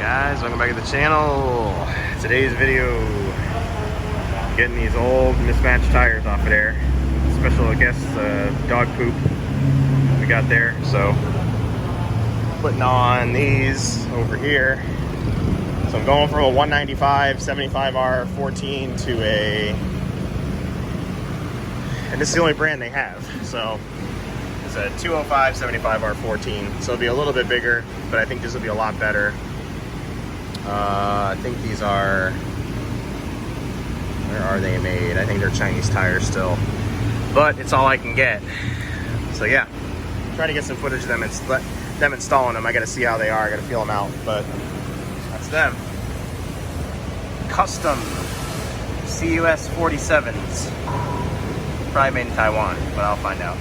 Guys, welcome back to the channel. Today's video, getting these old mismatched tires off of there. Special guest dog poop we got there, so putting on these over here. So I'm going from a 195 75R 14 to a, and this is the only brand they have, so it's a 205 75R 14, so it'll be a little bit bigger, but I think this will be a lot better. I think these are, where are they made? I think they're Chinese tires still, but it's all I can get. So yeah, trying to get some footage of them installing them. I gotta see how they are, I gotta feel them out, but that's them. Custom CUS 47s. Probably made in Taiwan, but I'll find out.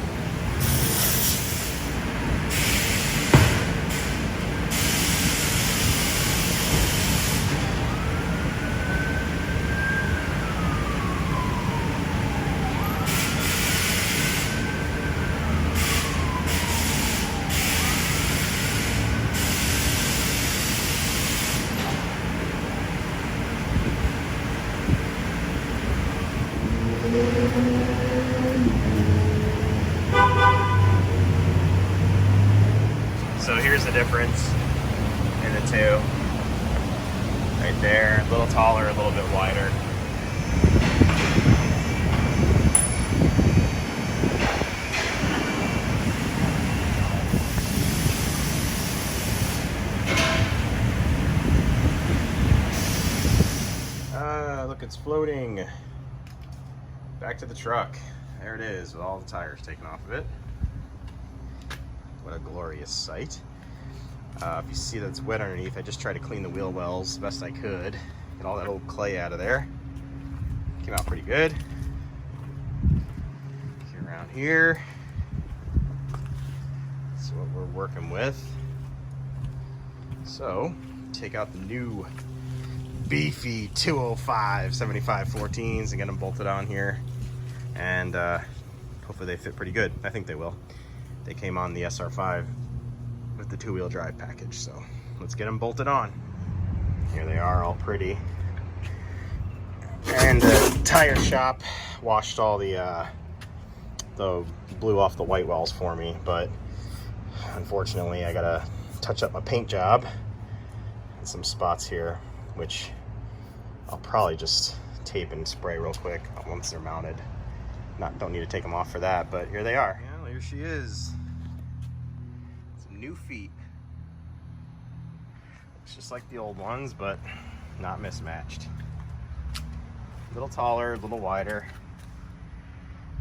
So here's the difference in the two. Right there, a little taller, a little bit wider. Look, it's floating. Back to the truck. There it is, with all the tires taken off of it. What a glorious sight. If you see that it's wet underneath, I just tried to clean the wheel wells the best I could. Get all that old clay out of there. Came out pretty good. Get around here. That's what we're working with. So, take out the new beefy 205 75 14s and get them bolted on here. And hopefully they fit pretty good. I think they will. They came on the SR5 with the 2-wheel drive package, so let's get them bolted on. Here they are, all pretty. And the tire shop washed all the blew off the white wells for me, but unfortunately I gotta touch up my paint job and some spots here, which I'll probably just tape and spray real quick once they're mounted. Don't need to take them off for that, but here they are. Yeah, here she is. Some new feet. It's just like the old ones, but not mismatched. A little taller, a little wider.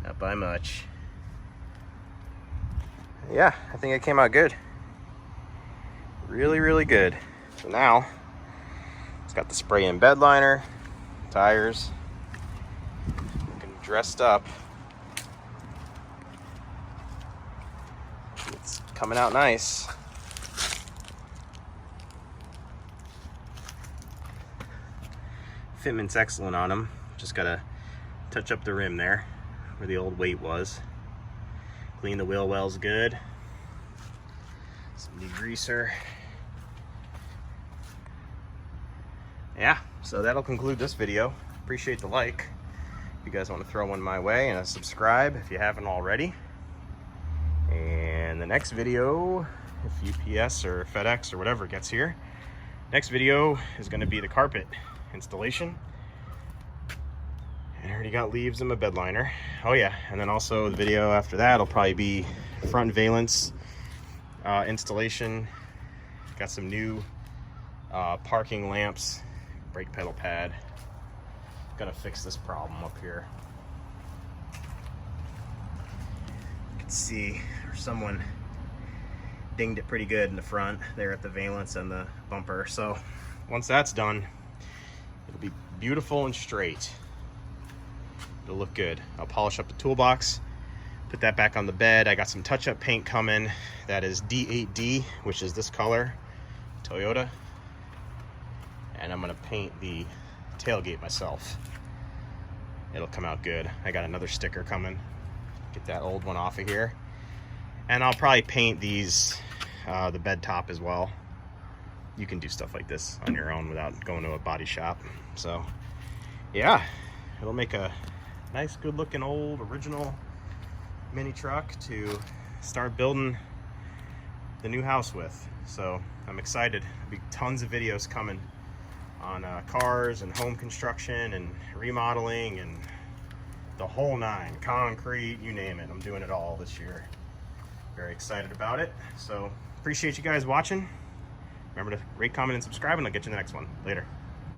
Not by much. Yeah, I think it came out good. Really, really good. So now, it's got the spray-in bed liner, tires, looking dressed up. It's coming out nice. Fitment's excellent on them. Just gotta touch up the rim there where the old weight was. Clean the wheel wells good. Some degreaser. Yeah, so that'll conclude this video. Appreciate the like. If you guys want to throw one my way, and a subscribe if you haven't already. And the next video, if UPS or FedEx or whatever gets here, next video is going to be the carpet installation. And I already got leaves in my bed liner. Oh yeah, and then also the video after that will probably be front valence installation. Got some new parking lamps, brake pedal pad. Gonna fix this problem up here. You can see someone dinged it pretty good in the front there at the valence and the bumper. So once that's done, it'll be beautiful and straight. It'll look good. I'll polish up the toolbox, put that back on the bed. I got some touch-up paint coming. That is D8D, which is this color, Toyota. And I'm gonna paint the tailgate myself. It'll come out good. I got another sticker coming. Get that old one off of here. And I'll probably paint these, the bed top as well. you can do stuff like this on your own without going to a body shop. So yeah, it'll make a nice, good looking old original mini truck to start building the new house with. So I'm excited. There'll be tons of videos coming on cars and home construction and remodeling and the whole nine, concrete, you name it. I'm doing it all this year. Very excited about it. So appreciate you guys watching. Remember to rate, comment, and subscribe, and I'll get you in the next one. Later.